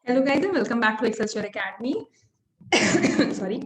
Hello guys and welcome back to Excelsior Academy. Sorry.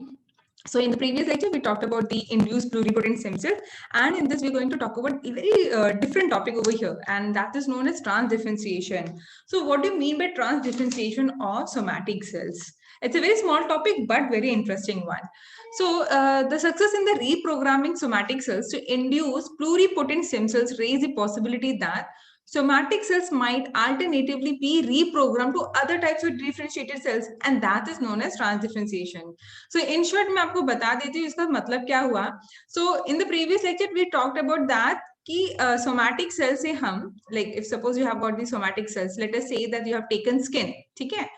So in the previous lecture we talked about the induced pluripotent stem cell, and in this we're going to talk about a very different topic over here, and that is known as transdifferentiation. So what do you mean by transdifferentiation of somatic cells? It's a very small topic but very interesting one. So the success in the reprogramming somatic cells to induce pluripotent stem cells raise the possibility that somatic cells might alternatively be reprogrammed to other types of differentiated cells, and that is known as transdifferentiation. So in short, मैं आपको बता देती हूँ इसका मतलब क्या हुआ. So in the previous lecture we talked about that कि somatic cells से हम, like if suppose you have got the somatic cells, let us say that you have taken skin, ठीक है,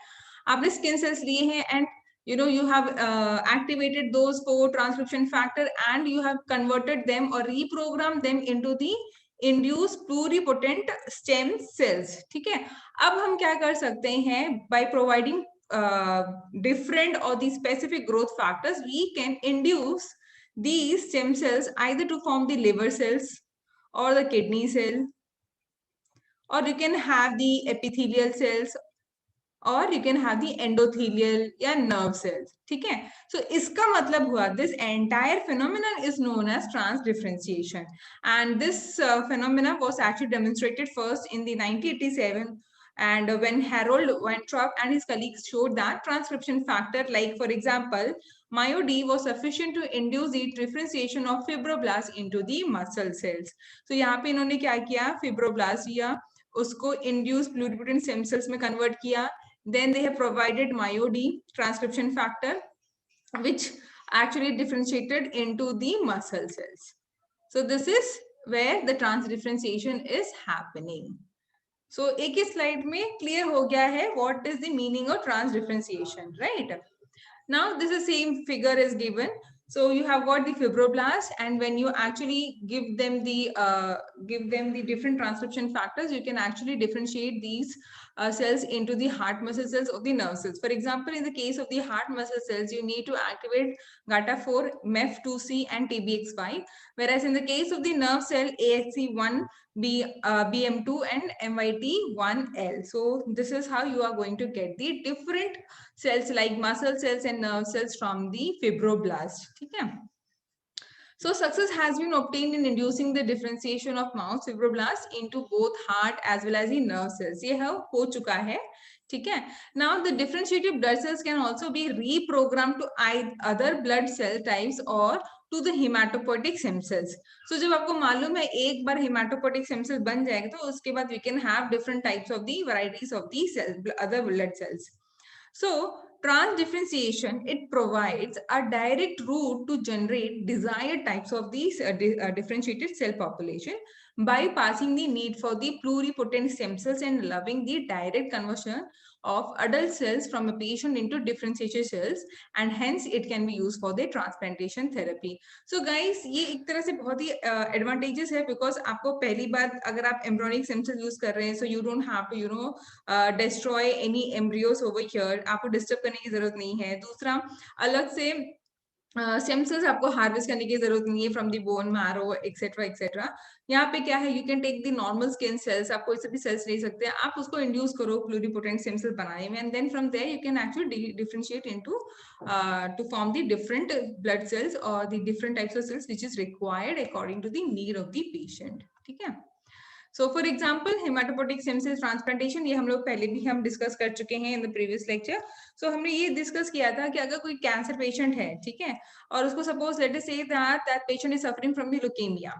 आपने skin cells लिए हैं and you have activated those four transcription factor and you have converted them or reprogrammed them into the induce pluripotent stem cells. ठीक है, अब हम क्या कर सकते हैं, by providing different or the specific growth factors, we can induce these stem cells either to form the liver cells or the kidney cell, or you can have the epithelial cells, or you can have the endothelial या nerve cells. ठीक है, so इसका मतलब हुआ this entire phenomenon is known as transdifferentiation, and this phenomenon was actually demonstrated first in the 1987, and when Harold Weintraub and his colleagues showed that transcription factor like for example MyoD was sufficient to induce the differentiation of fibroblasts into the muscle cells. So यहाँ पे इन्होंने क्या किया, fibroblasts या उसको induce pluripotent stem cells में convert किया. Then they have provided MyoD transcription factor, which actually differentiated into the muscle cells. So this is where the transdifferentiation is happening. So एक ही slide में clear हो गया है what is the meaning of transdifferentiation, right? Now this is same figure is given. So you have got the fibroblasts, and when you actually give them the different transcription factors, you can actually differentiate these cells into the heart muscle cells or the nerve cells. For example, in the case of the heart muscle cells, you need to activate GATA4, MEF2C, and TBX5. Whereas in the case of the nerve cell, AXE1, BM2, and MYT1L. So this is how you are going to get the different cells like muscle cells and nerve cells from the fibroblast. ठीक है? So success has been obtained in inducing the differentiation of mouse fibroblasts into both heart as well as the nerve cells. ये हो चुका है. ठीक है. Now the differentiated blood cells can also be reprogrammed to other blood cell types or to the hematopoietic stem cells. So जब आपको मालूम है एक बार hematopoietic stem cell बन जाएगा तो उसके बाद we can have different types of the varieties of the cells, other blood cells. So transdifferentiation, it provides a direct route to generate desired types of these differentiated cell population, bypassing the need for the pluripotent stem cells and allowing the direct conversion of adult cells from a patient into differentiated cells, and hence it can be used for the transplantation therapy. So guys, ये एक तरह से बहुत ही advantages है, because आपको पहली बार अगर आप embryonic stem cell use कर रहे हैं, so you don't have to destroy any embryos over here, आपको disturb करने की जरूरत नहीं है. दूसरा, अलग से स्टेम सेल्स आपको हार्वेस्ट करने की जरूरत नहीं है from the bone marrow etcetera etcetera. यहाँ पे क्या है, you can take the normal skin cells, आप कोई से भी सेल्स ले सकते हैं, आप उसको इंड्यूस करो प्लूरिपोटेंट स्टेम सेल बनाने में, and then from there you can actually differentiate into to form the different blood cells और the different types of cells which is required according to the need of the patient. ठीक है. So for example haematopoietic stem cell transplantation, ये हम लोग पहले भी हम discuss कर चुके हैं इन द प्रीवियस लेक्चर. सो हमने ये डिस्कस किया था कि अगर कोई कैंसर पेशेंट है, ठीक है, और उसको suppose let us say that patient is suffering from the leukaemia.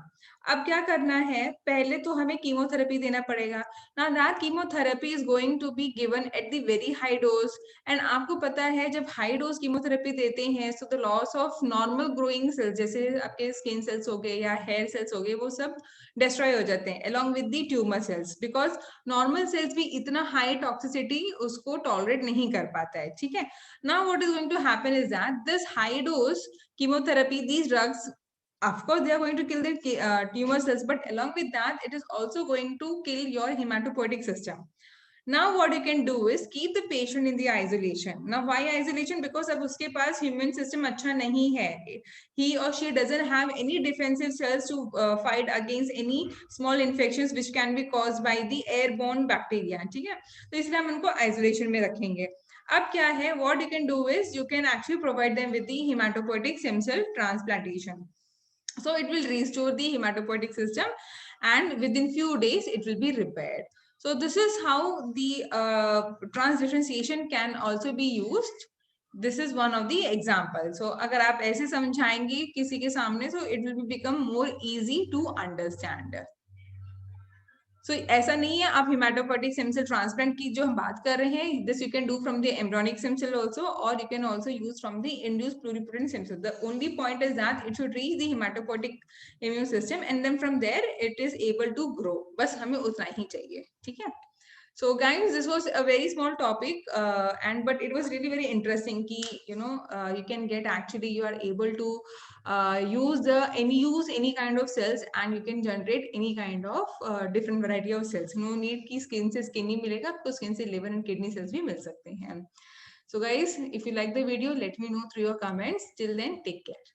अब क्या करना है, पहले तो हमें कीमोथेरेपी देना पड़ेगा. ना that chemotherapy is going to be given at the very high dose, and आपको पता है जब हाई डोज कीमोथेरेपी देते हैं so the loss of normal growing cells जैसे आपके स्किन सेल्स हो गए या हेयर सेल्स हो गए, वो सब डिस्ट्रॉय हो जाते हैं along with the tumor cells, because normal cells भी इतना high toxicity उसको tolerate नहीं कर पाता है. ठीक है. Now what is going to happen is that this high dose chemotherapy, these drugs, of course they are going to kill the tumor cells, but along with that it is also going to kill your hematopoietic system. Now what you can do is keep the patient in the isolation. Now why isolation? Because अब उसके पास immune system अच्छा नहीं है. He or she doesn't have any defensive cells to fight against any small infections which can be caused by the airborne bacteria. ठीक है? तो इसलिए हम उनको isolation में रखेंगे. अब क्या है? What you can do is you can actually provide them with the hematopoietic stem cell transplantation. So it will restore the hematopoietic system, and within few days it will be repaired. So this is how the transdifferentiation can also be used. This is one of the examples. So अगर आप ऐसे समझाएंगे किसी के सामने, so it will become more easy to understand. So ऐसा नहीं है आप hematopoietic stem cell transplant की जो हम बात कर रहे हैं, this you can do from the embryonic stem cell also, or you can also use from the induced pluripotent stem cell. The only point is that it should reach the hematopoietic immune system, and then from there it is able to grow. बस हमें उतना ही चाहिए, ठीक है? So guys, this was a very small topic, but it was really very interesting. Ki, you can get, actually you are able to use any kind of cells, and you can generate any kind of different variety of cells. No need ki skin se skin ही मिलेगा, आपको skin से liver and kidney cells भी मिल सकते हैं. So guys, if you like the video, let me know through your comments. Till then, take care.